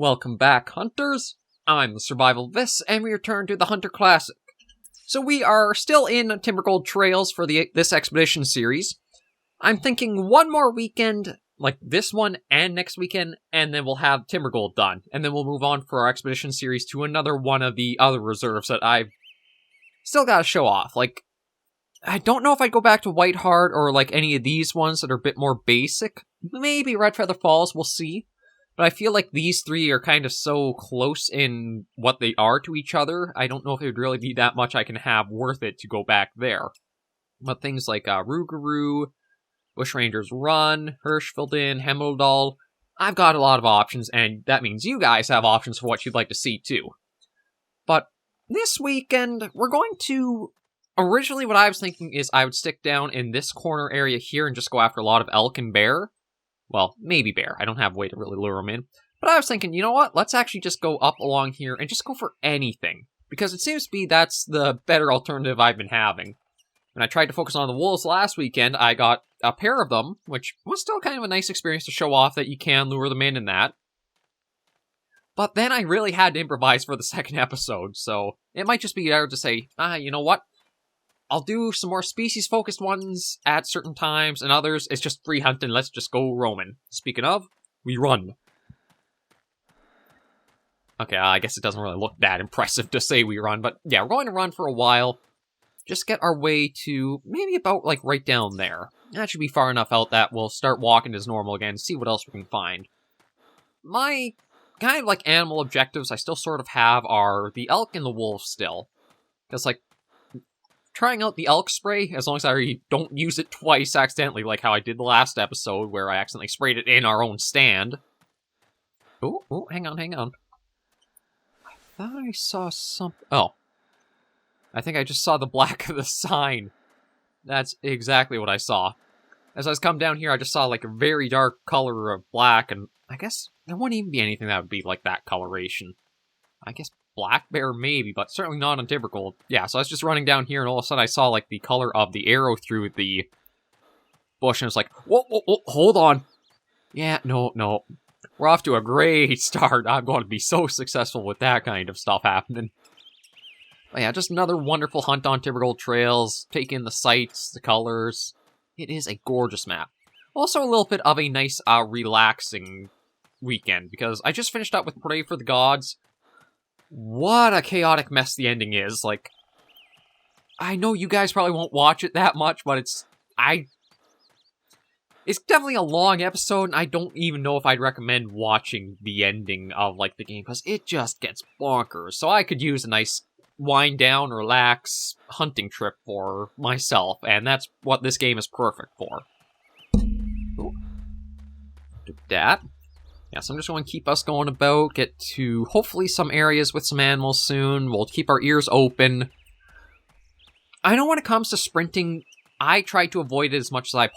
Welcome back, hunters! I'm the SurvivalVis, and we return to the Hunter Classic. So we are still in Timbergold Trails for this expedition series. I'm thinking one more weekend, like this one and next weekend, and then we'll have Timbergold done. And then we'll move on for our expedition series to another one of the other reserves that I've still got to show off. Like, I don't know if I'd go back to Whiteheart or like any of these ones that are a bit more basic. Maybe Red Feather Falls, we'll see. But I feel like these three are kind of so close in what they are to each other, I don't know if it would really be that much I can have worth it to go back there. But things like Rougarou, Bushranger's Run, Hirschfelden, Hemmeldal, I've got a lot of options, and that means you guys have options for what you'd like to see too. But this weekend, we're going to... Originally what I was thinking is I would stick down in this corner area here and just go after a lot of elk and bear. Well, maybe bear. I don't have a way to really lure them in. But I was thinking, you know what? Let's actually just go up along here and just go for anything. Because it seems to be that's the better alternative I've been having. When I tried to focus on the wolves last weekend, I got a pair of them, which was still kind of a nice experience to show off that you can lure them in and that. But then I really had to improvise for the second episode, so it might just be better to say, you know what? I'll do some more species-focused ones at certain times, and others, it's just free hunting, let's just go roaming. Speaking of, we run. Okay, I guess it doesn't really look that impressive to say we run, but yeah, we're going to run for a while. Just get our way to maybe about, like, right down there. That should be far enough out that we'll start walking as normal again, see what else we can find. My kind of, like, animal objectives I still sort of have are the elk and the wolf still. Because, like, trying out the elk spray, as long as I don't use it twice accidentally, like how I did the last episode, where I accidentally sprayed it in our own stand. Oh, hang on. I thought I saw something. Oh. I think I just saw the black of the sign. That's exactly what I saw. As I was coming down here, I just saw like a very dark color of black, and I guess there wouldn't even be anything that would be like that coloration. I guess black bear maybe, but certainly not on Timbergold. Yeah, so I was just running down here, and all of a sudden I saw, like, the color of the arrow through the bush, and it's like, whoa, hold on. Yeah, no. We're off to a great start. I'm going to be so successful with that kind of stuff happening. But yeah, just another wonderful hunt on Timbergold Trails. Take in the sights, the colors. It is a gorgeous map. Also a little bit of a nice, relaxing weekend, because I just finished up with Pray for the Gods. What a chaotic mess the ending is. Like, I know you guys probably won't watch it that much, but it's definitely a long episode, and I don't even know if I'd recommend watching the ending of, like, the game, because it just gets bonkers. So I could use a nice wind down, relax, hunting trip for myself, and that's what this game is perfect for. Ooh. Do that. Yeah, so I'm just going to keep us going about, get to hopefully some areas with some animals soon. We'll keep our ears open. I know when it comes to sprinting, I try to avoid it as much as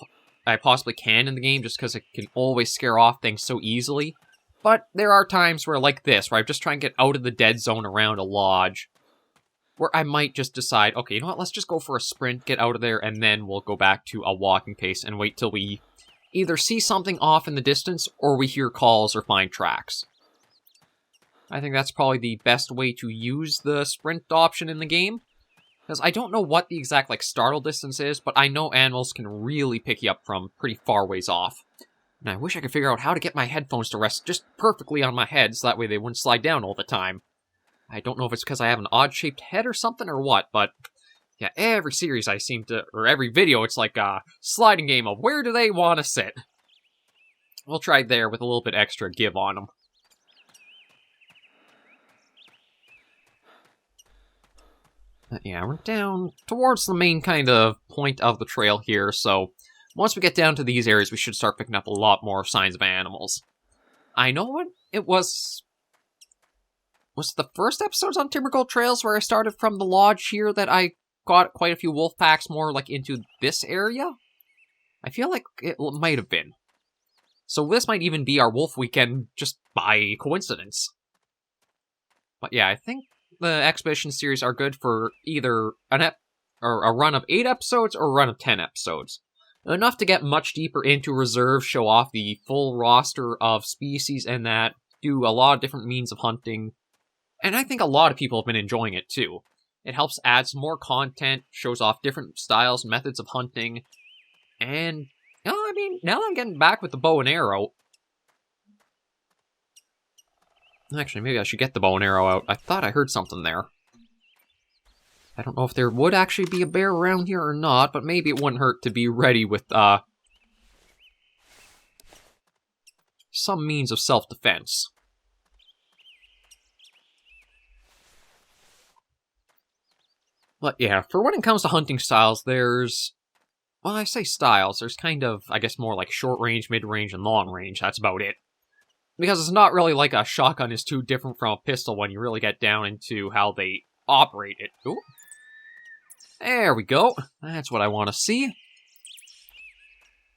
I possibly can in the game, just because it can always scare off things so easily. But there are times where, like this, where I just try and get out of the dead zone around a lodge, where I might just decide, okay, you know what, let's just go for a sprint, get out of there, and then we'll go back to a walking pace and wait till we either see something off in the distance, or we hear calls or find tracks. I think that's probably the best way to use the sprint option in the game, because I don't know what the exact, like, startle distance is, but I know animals can really pick you up from pretty far ways off. And I wish I could figure out how to get my headphones to rest just perfectly on my head, so that way they wouldn't slide down all the time. I don't know if it's because I have an odd-shaped head or something or what, but yeah, every series I seem to, or every video, it's like a sliding game of where do they want to sit. We'll try there with a little bit extra give on them. But yeah, we're down towards the main kind of point of the trail here, so once we get down to these areas, we should start picking up a lot more signs of animals. I know what it was... Was it the first episodes on Timbergold Trails where I started from the lodge here that I got quite a few wolf packs more, like, into this area? I feel like it might have been. So this might even be our wolf weekend just by coincidence. But yeah, I think the expedition series are good for either a run of 8 episodes or a run of 10 episodes. Enough to get much deeper into reserve, show off the full roster of species and that, do a lot of different means of hunting, and I think a lot of people have been enjoying it too. It helps add some more content, shows off different styles, methods of hunting, and, you know, I mean, now I'm getting back with the bow and arrow. Actually, maybe I should get the bow and arrow out. I thought I heard something there. I don't know if there would actually be a bear around here or not, but maybe it wouldn't hurt to be ready with, some means of self-defense. But yeah, for when it comes to hunting styles, there's... Well, I say styles, there's kind of, I guess, more like short range, mid-range, and long range. That's about it. Because it's not really like a shotgun is too different from a pistol when you really get down into how they operate it. Ooh. There we go. That's what I want to see.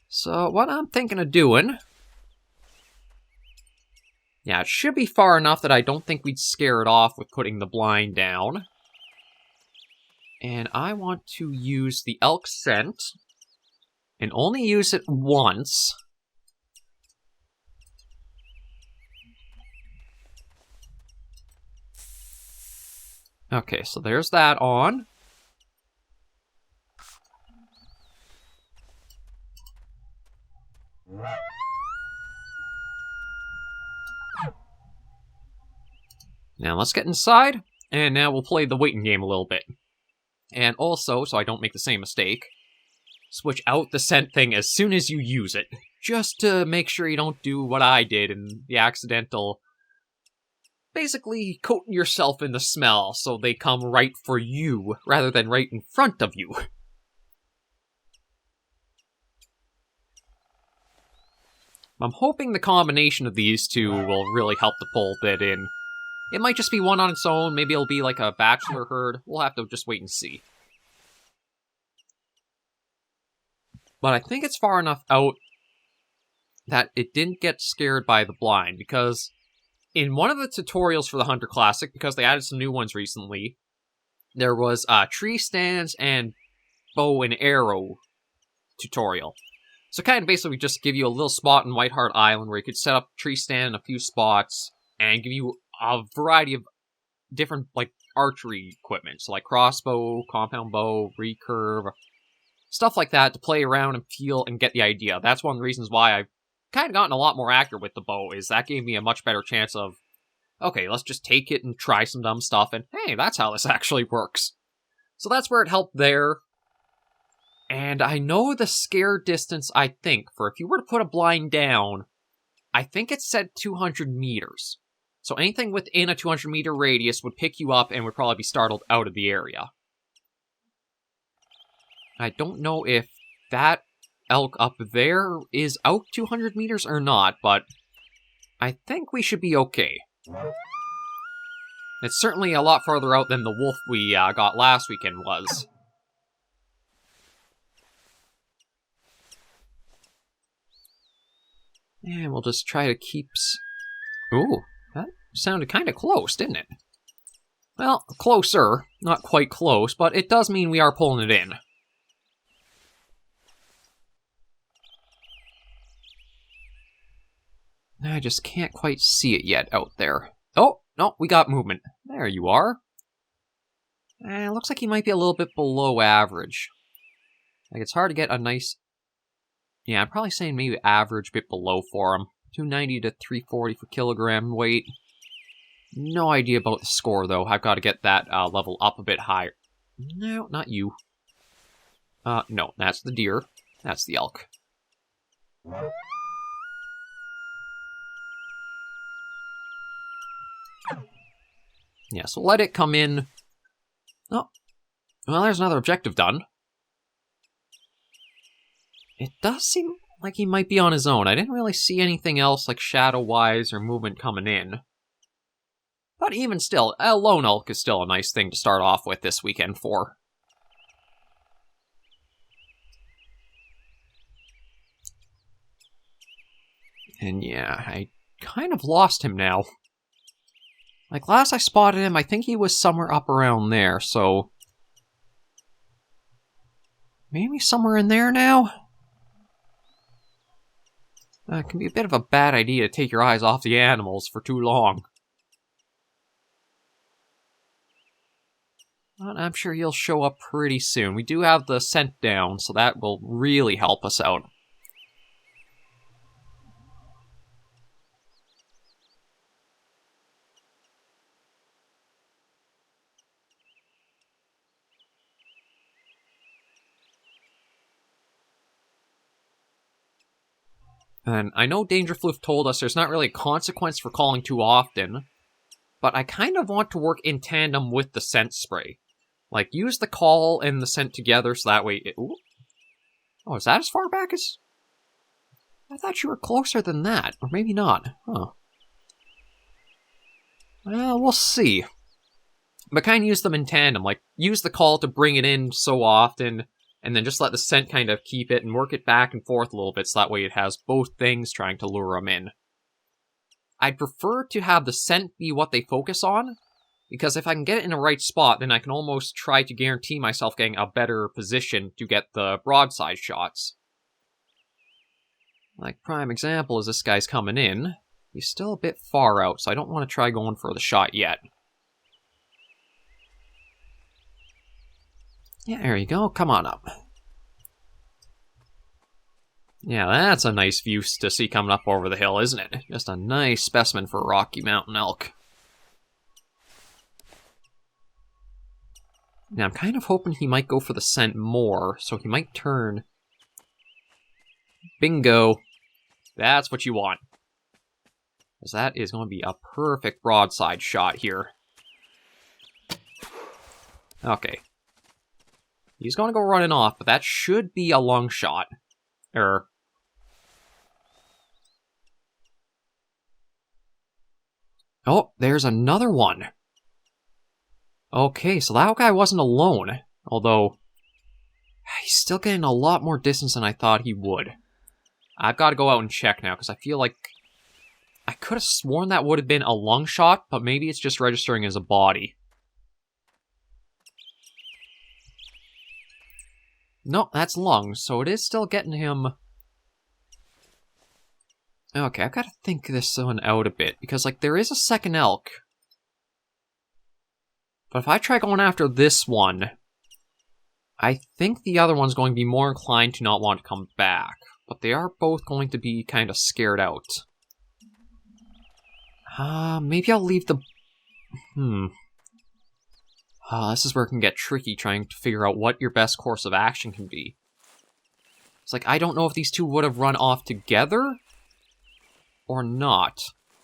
So, what I'm thinking of doing... Yeah, it should be far enough that I don't think we'd scare it off with putting the blind down. And I want to use the elk scent, and only use it once. Okay, so there's that on. Now let's get inside, and now we'll play the waiting game a little bit. And also, so I don't make the same mistake, switch out the scent thing as soon as you use it. Just to make sure you don't do what I did and the accidental... Basically, coating yourself in the smell so they come right for you, rather than right in front of you. I'm hoping the combination of these two will really help to pull that in. It might just be one on its own, maybe it'll be like a bachelor herd. We'll have to just wait and see. But I think it's far enough out that it didn't get scared by the blind, because in one of the tutorials for the Hunter Classic, because they added some new ones recently, there was a tree stands and bow and arrow tutorial. So kind of basically just give you a little spot in Whiteheart Island where you could set up a tree stand in a few spots and give you a variety of different, like, archery equipment. So, like, crossbow, compound bow, recurve, stuff like that to play around and feel and get the idea. That's one of the reasons why I've kind of gotten a lot more accurate with the bow, is that gave me a much better chance of, okay, let's just take it and try some dumb stuff, and hey, that's how this actually works. So that's where it helped there. And I know the scare distance, I think, for if you were to put a blind down, I think it said 200 meters. So anything within a 200 meter radius would pick you up and would probably be startled out of the area. I don't know if that elk up there is out 200 meters or not, but I think we should be okay. It's certainly a lot farther out than the wolf we got last weekend was. And we'll just try to keep... Ooh, that sounded kind of close, didn't it? Well, closer. Not quite close, but it does mean we are pulling it in. I just can't quite see it yet out there. Oh, no, we got movement. There you are. It looks like he might be a little bit below average. Like, it's hard to get a nice... Yeah, I'm probably saying maybe average, bit below for him. 290 to 340 for kilogram weight. No idea about the score, though. I've got to get that level up a bit higher. No, not you. No, that's the deer. That's the elk. Yeah, so let it come in. Oh, well, there's another objective done. It does seem like he might be on his own. I didn't really see anything else, like shadow-wise or movement coming in. But even still, a lone elk is still a nice thing to start off with this weekend for. And yeah, I kind of lost him now. Like, last I spotted him, I think he was somewhere up around there, so... Maybe somewhere in there now? It can be a bit of a bad idea to take your eyes off the animals for too long. But I'm sure he'll show up pretty soon. We do have the scent down, so that will really help us out. And I know Dangerfloof told us there's not really a consequence for calling too often, but I kind of want to work in tandem with the scent spray. Like, use the call and the scent together so that way it... Ooh. Oh, is that as far back as... I thought you were closer than that. Or maybe not. Huh. Well, we'll see. But kind of use them in tandem. Like, use the call to bring it in so often, and then just let the scent kind of keep it and work it back and forth a little bit so that way it has both things trying to lure them in. I'd prefer to have the scent be what they focus on, because if I can get it in the right spot, then I can almost try to guarantee myself getting a better position to get the broadside shots. Like, prime example is this guy's coming in. He's still a bit far out, so I don't want to try going for the shot yet. Yeah, there you go. Come on up. Yeah, that's a nice view to see coming up over the hill, isn't it? Just a nice specimen for a Rocky Mountain elk. Now, I'm kind of hoping he might go for the scent more, so he might turn. Bingo. That's what you want. Because that is going to be a perfect broadside shot here. Okay. He's going to go running off, but that should be a lung shot. Oh, there's another one. Okay, so that guy wasn't alone. Although, he's still getting a lot more distance than I thought he would. I've got to go out and check now, because I feel like I could have sworn that would have been a lung shot, but maybe it's just registering as a body. No, that's lungs, so it is still getting him. Okay, I've got to think this one out a bit, because, like, there is a second elk. But if I try going after this one, I think the other one's going to be more inclined to not want to come back. But they are both going to be kind of scared out. Maybe I'll leave the... this is where it can get tricky, trying to figure out what your best course of action can be. It's like, I don't know if these two would have run off together or not.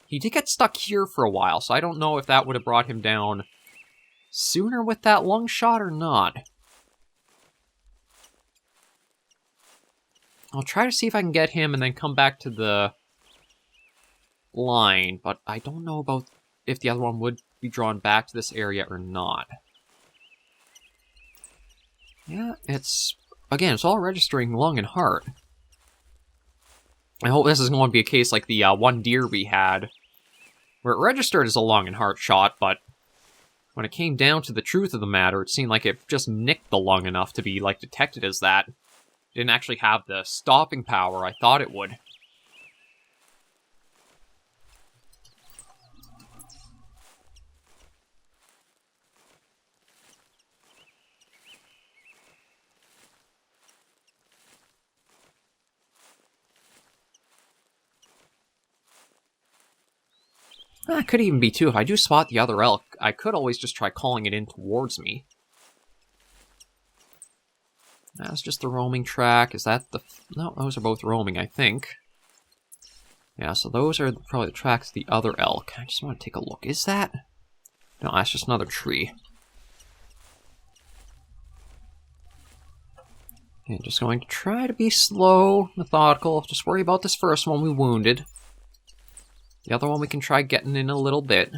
He did get stuck here for a while, so I don't know if that would have brought him down sooner with that lung shot or not. I'll try to see if I can get him and then come back to the line, but I don't know about if the other one would be drawn back to this area or not. Yeah, it's all registering lung and heart. I hope this is going to be a case like the one deer we had, where it registered as a lung and heart shot, but when it came down to the truth of the matter, it seemed like it just nicked the lung enough to be, like, detected as that. It didn't actually have the stopping power I thought it would. That could even be, too. If I do spot the other elk, I could always just try calling it in towards me. That's just the roaming track. Is that the... No, those are both roaming, I think. Yeah, so those are probably the tracks of the other elk. I just want to take a look. Is that... No, that's just another tree. Okay, just going to try to be slow, methodical. Just worry about this first one we wounded. The other one we can try getting in a little bit.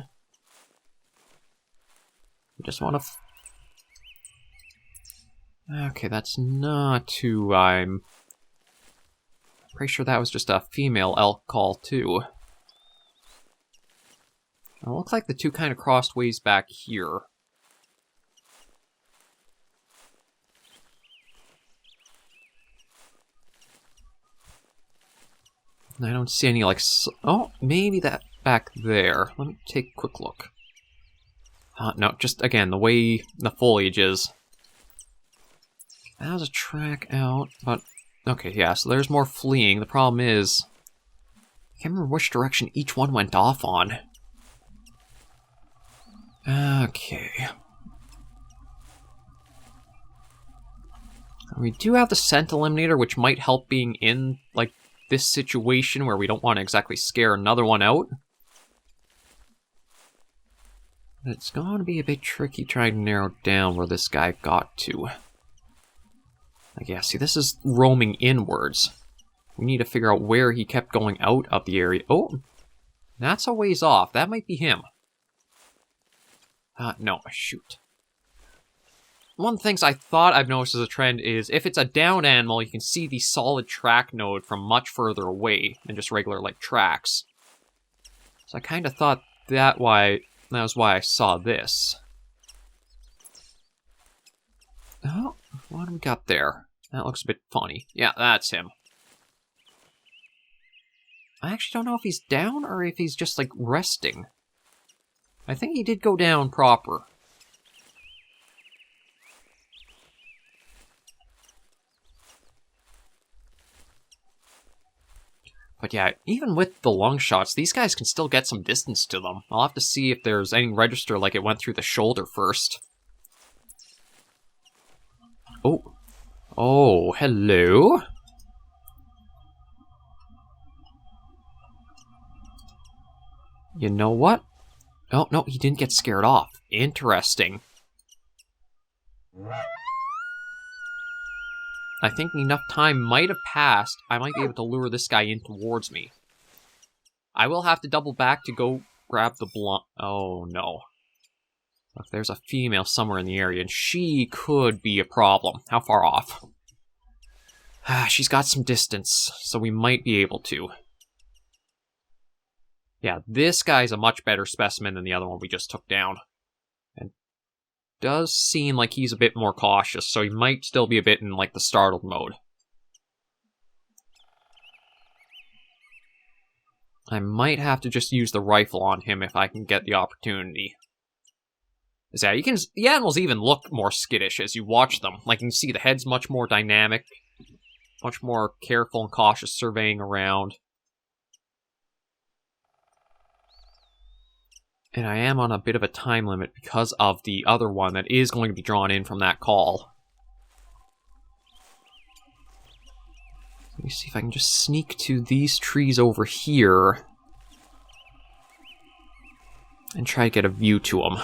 We just want to... Okay, that's not who I'm... Pretty sure that was just a female elk call, too. It looks like the two kind of crossed ways back here. I don't see any, like... Oh, maybe that back there. Let me take a quick look. No, just, again, the way the foliage is. That was a track out, but... Okay, yeah, so there's more fleeing. The problem is... I can't remember which direction each one went off on. Okay. We do have the scent eliminator, which might help being in, like, this situation where we don't want to exactly scare another one out. It's going to be a bit tricky trying to narrow down where this guy got to. Like, yeah, see, this is roaming inwards. We need to figure out where he kept going out of the area. Oh, that's a ways off. That might be him. No, shoot. One of the things I thought I've noticed as a trend is if it's a down animal, you can see the solid track node from much further away than just regular, like, tracks. So I kind of thought that was why I saw this. Oh, what do we got there? That looks a bit funny. Yeah, that's him. I actually don't know if he's down or if he's just, like, resting. I think he did go down proper. But yeah, even with the long shots, these guys can still get some distance to them. I'll have to see if there's any register like it went through the shoulder first. Oh. Oh, hello? You know what? Oh, no, he didn't get scared off. Interesting. I think enough time might have passed. I might be able to lure this guy in towards me. I will have to double back to go grab the blunt. Oh, no. Look, there's a female somewhere in the area, and she could be a problem. How far off? She's got some distance, so we might be able to. Yeah, this guy's a much better specimen than the other one we just took down. And does seem like he's a bit more cautious, so he might still be a bit in, like, the startled mode. I might have to just use the rifle on him if I can get the opportunity. Yeah, the animals even look more skittish as you watch them. Like, you can see the head's much more dynamic, much more careful and cautious surveying around. And I am on a bit of a time limit because of the other one that is going to be drawn in from that call. Let me see if I can just sneak to these trees over here and try to get a view to them.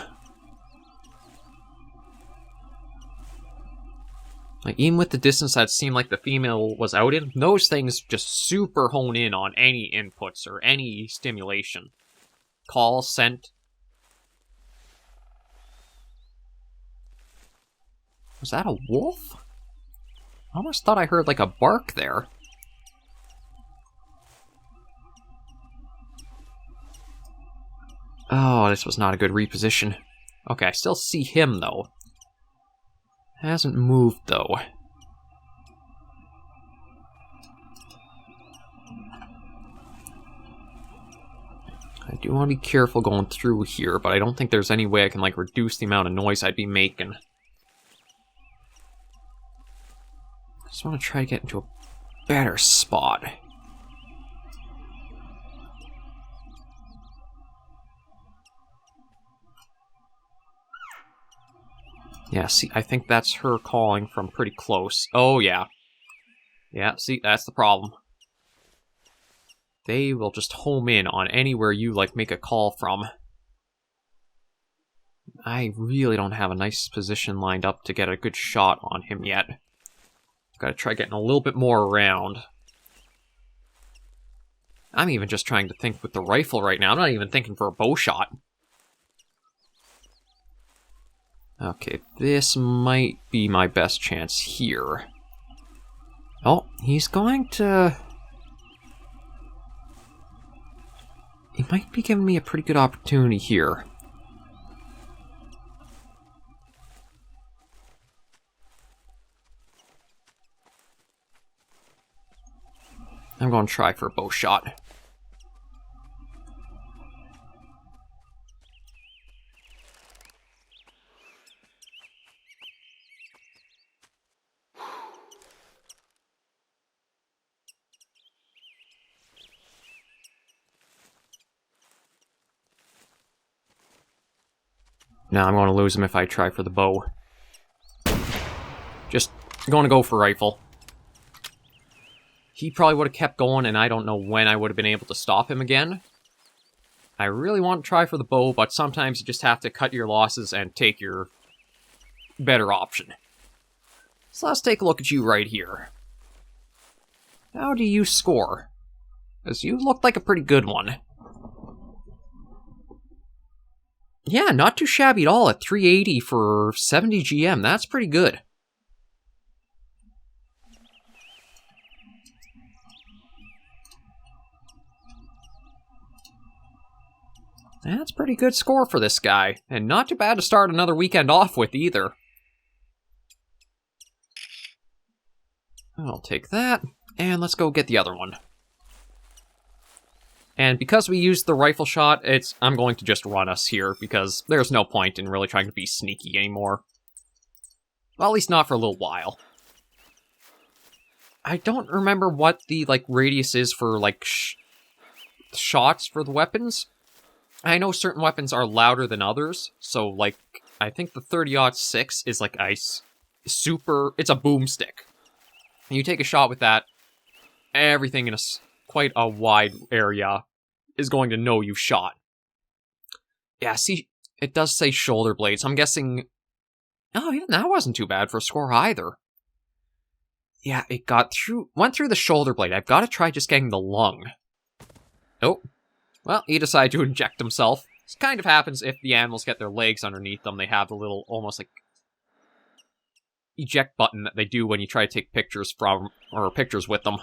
Like, even with the distance that seemed like the female was out in, those things just super hone in on any inputs or any stimulation. Call, scent. Was that a wolf? I almost thought I heard like a bark there. Oh, this was not a good reposition. Okay, I still see him though. Hasn't moved though. I do want to be careful going through here, but I don't think there's any way I can like reduce the amount of noise I'd be making. I just want to try to get into a better spot. Yeah, see, I think that's her calling from pretty close. Oh, yeah. Yeah, see, that's the problem. They will just home in on anywhere you, like, make a call from. I really don't have a nice position lined up to get a good shot on him yet. Gotta try getting a little bit more around. I'm even just trying to think with the rifle right now. I'm not even thinking for a bow shot. Okay, this might be my best chance here. Oh, he's going to... He might be giving me a pretty good opportunity here. I'm going to try for a bow shot. Now I'm going to lose him if I try for the bow. Just going to go for rifle. He probably would have kept going, and I don't know when I would have been able to stop him again. I really want to try for the bow, but sometimes you just have to cut your losses and take your better option. So let's take a look at you right here. How do you score? Because you looked like a pretty good one. Yeah, not too shabby at all at 380 for 70 GM. That's pretty good. That's a pretty good score for this guy. And not too bad to start another weekend off with either. I'll take that. And let's go get the other one. And because we used the rifle shot, I'm going to just run us here, because there's no point in really trying to be sneaky anymore. Well, at least not for a little while. I don't remember what the, radius is for, shots for the weapons. I know certain weapons are louder than others, so, I think the 30-06 is, it's a boomstick. And you take a shot with that, everything in quite a wide area is going to know you shot. Yeah, see, it does say shoulder blades. I'm guessing... Oh, yeah, that wasn't too bad for a score either. Yeah, it went through the shoulder blade. I've got to try just getting the lung. Oh. Well, he decided to inject himself. This kind of happens if the animals get their legs underneath them. They have the little, almost eject button that they do when you try to take pictures pictures with them.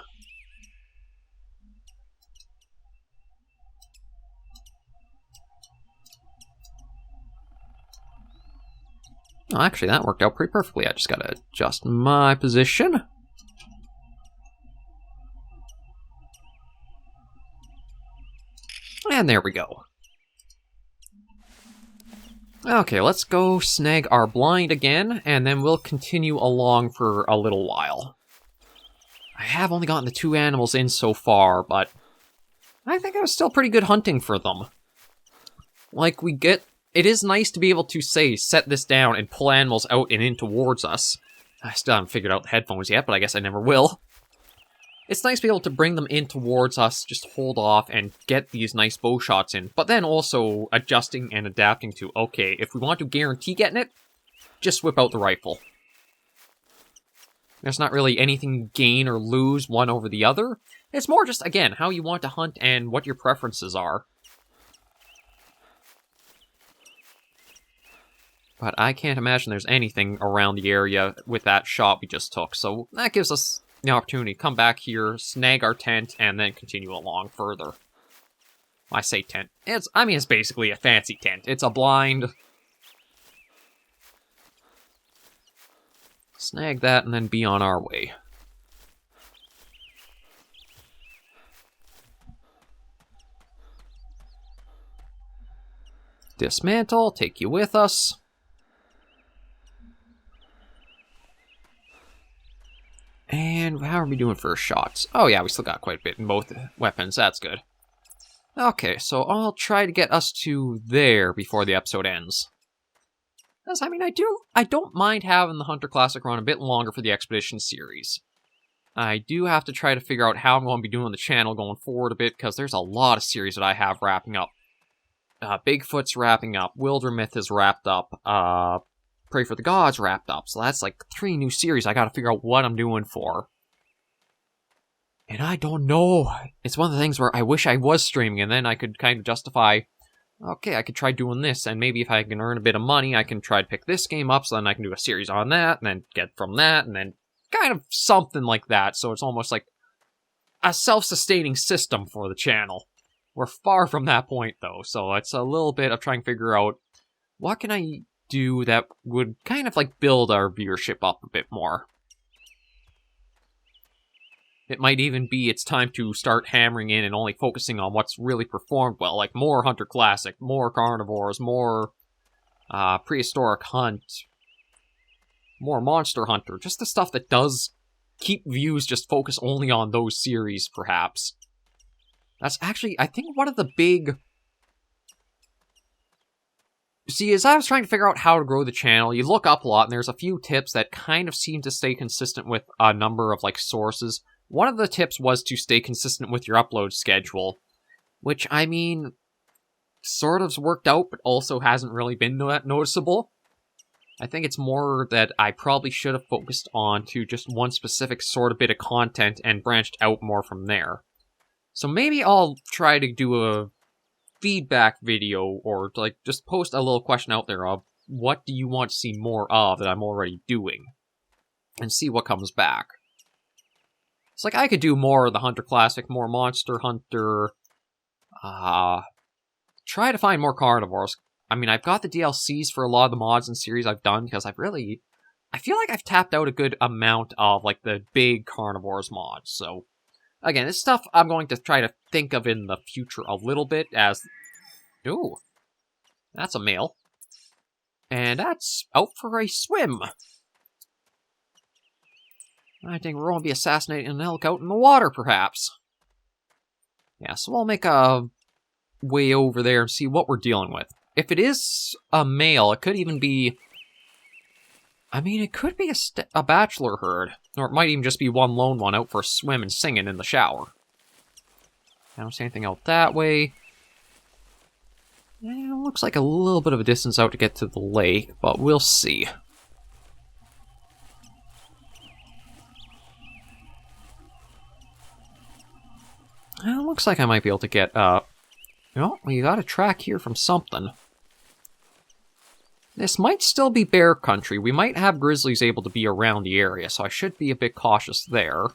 Oh, actually, that worked out pretty perfectly. I just gotta adjust my position. And there we go. Okay, let's go snag our blind again, and then we'll continue along for a little while. I have only gotten the 2 animals in so far, but I think it was still pretty good hunting for them. It is nice to be able to, set this down and pull animals out and in towards us. I still haven't figured out the headphones yet, but I guess I never will. It's nice to be able to bring them in towards us, just hold off and get these nice bow shots in, but then also adjusting and adapting to, okay, if we want to guarantee getting it, just whip out the rifle. There's not really anything gain or lose one over the other. It's more just, again, how you want to hunt and what your preferences are. But I can't imagine there's anything around the area with that shot we just took, so that gives us the opportunity to come back here, snag our tent, and then continue along further. I say tent. It's basically a fancy tent. It's a blind. Snag that and then be on our way. Dismantle, take you with us. And how are we doing for shots? Oh yeah, we still got quite a bit in both weapons. That's good. Okay, so I'll try to get us to there before the episode ends. Because, I don't mind having the Hunter Classic run a bit longer for the Expedition series. I do have to try to figure out how I'm going to be doing the channel going forward a bit, because there's a lot of series that I have wrapping up. Bigfoot's wrapping up, Wildermyth is wrapped up, Pray for the Gods wrapped up, so that's 3 new series I gotta figure out what I'm doing for. And I don't know. It's one of the things where I wish I was streaming, and then I could kind of justify, okay, I could try doing this, and maybe if I can earn a bit of money, I can try to pick this game up, so then I can do a series on that, and then get from that, and then kind of something like that, so it's almost like a self-sustaining system for the channel. We're far from that point, though, so it's a little bit of trying to figure out what can I do that would kind of build our viewership up a bit more. It might even be it's time to start hammering in and only focusing on what's really performed well, like more Hunter Classic, more Carnivores, more Prehistoric Hunt, more Monster Hunter, just the stuff that does keep views just focus only on those series, perhaps. That's actually, I think, one of the big... See, as I was trying to figure out how to grow the channel, you look up a lot, and there's a few tips that kind of seem to stay consistent with a number of, like, sources. One of the tips was to stay consistent with your upload schedule, which, I mean, sort of's worked out, but also hasn't really been that noticeable. I think it's more that I probably should have focused on to just one specific sort of bit of content and branched out more from there. So maybe I'll try to do a feedback video, or like just post a little question out there of what do you want to see more of that I'm already doing, and see what comes back. It's like I could do more of the Hunter Classic, more Monster Hunter, try to find more Carnivores. I mean, I've got the DLCs for a lot of the mods and series I've done, because I feel like I've tapped out a good amount of, like, the big Carnivores mods, so... Again, this stuff I'm going to try to think of in the future a little bit as... Ooh. That's a male. And that's out for a swim. I think we're going to be assassinating an elk out in the water, perhaps. Yeah, so we'll make a way over there and see what we're dealing with. If it is a male, it could even be... I mean, it could be a bachelor herd. Or it might even just be one lone one out for a swim and singing in the shower. I don't see anything out that way. It looks like a little bit of a distance out to get to the lake, but we'll see. It looks like I might be able to get, well, you got a track here from something. This might still be bear country. We might have grizzlies able to be around the area, so I should be a bit cautious there.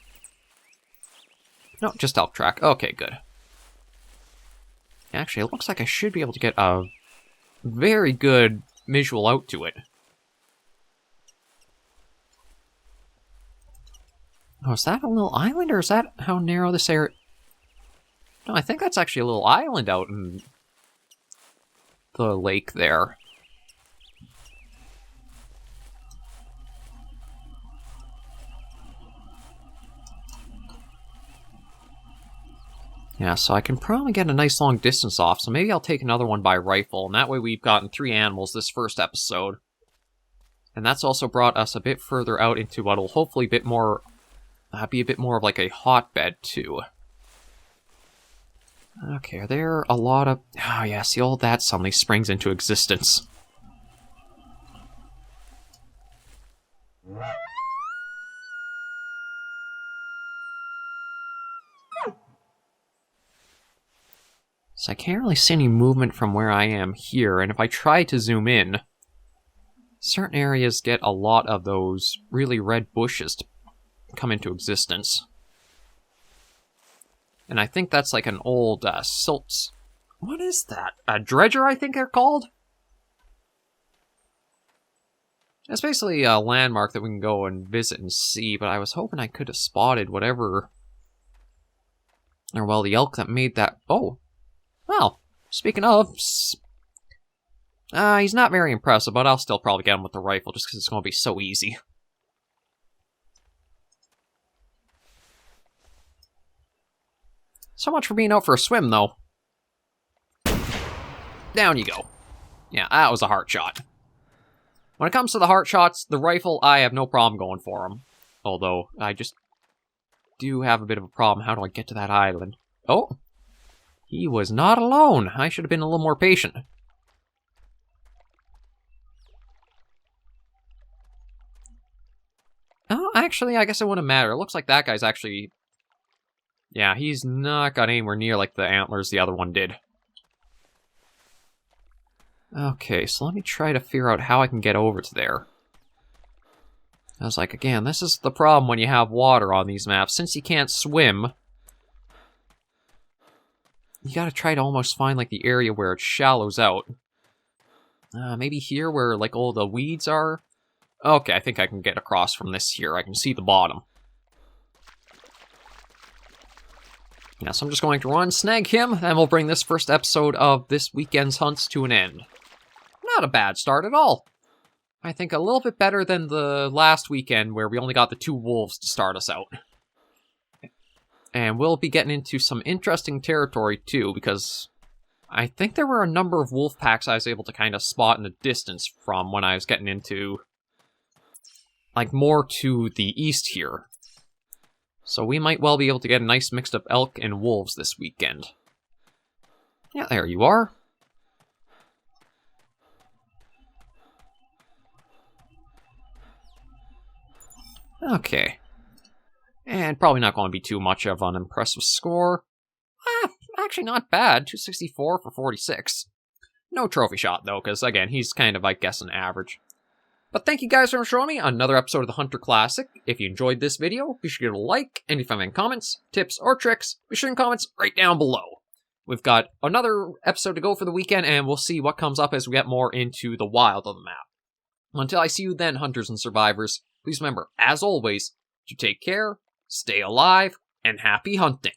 No, just elk track. Okay, good. Actually, it looks like I should be able to get a very good visual out to it. Oh, is that a little island, or is that how narrow this area... No, I think that's actually a little island out in the lake there. Yeah, so I can probably get a nice long distance off, so maybe I'll take another one by rifle, and that way we've gotten 3 animals this first episode. And that's also brought us a bit further out into what'll hopefully be a bit more of like a hotbed, too. Okay, are there a lot of... Oh yeah, see, all that suddenly springs into existence. So I can't really see any movement from where I am here, and if I try to zoom in, certain areas get a lot of those really red bushes to come into existence. And I think that's like an old silt... What is that? A dredger, I think they're called? It's basically a landmark that we can go and visit and see, but I was hoping I could have spotted whatever... Or, well, the elk that made that... Oh! Well, speaking of... he's not very impressive, but I'll still probably get him with the rifle, just because it's going to be so easy. So much for being out for a swim, though. Down you go. Yeah, that was a heart shot. When it comes to the heart shots, the rifle, I have no problem going for them. Although, I just do have a bit of a problem. How do I get to that island? Oh! He was not alone. I should have been a little more patient. Oh, actually, I guess it wouldn't matter. It looks like that guy's actually... Yeah, he's not got anywhere near like the antlers the other one did. Okay, so let me try to figure out how I can get over to there. I was like, again, this is the problem when you have water on these maps. Since you can't swim... You gotta try to almost find, like, the area where it shallows out. Maybe here where, like, all the weeds are? Okay, I think I can get across from this here. I can see the bottom. Yeah, so I'm just going to run, snag him, and we'll bring this first episode of this weekend's hunts to an end. Not a bad start at all. I think a little bit better than the last weekend where we only got the 2 wolves to start us out. And we'll be getting into some interesting territory too, because I think there were a number of wolf packs I was able to kind of spot in the distance from when I was getting into, like, more to the east here. So we might well be able to get a nice mix of elk and wolves this weekend. Yeah, there you are. Okay. And probably not going to be too much of an impressive score. Actually not bad. 264 for 46. No trophy shot, though, because, again, he's kind of, I guess, an average. But thank you guys for showing me another episode of the Hunter Classic. If you enjoyed this video, be sure to give it a like, and if you have any comments, tips, or tricks, be sure in comments right down below. We've got another episode to go for the weekend, and we'll see what comes up as we get more into the wild of the map. Until I see you then, hunters and survivors, please remember, as always, to take care, stay alive, and happy hunting.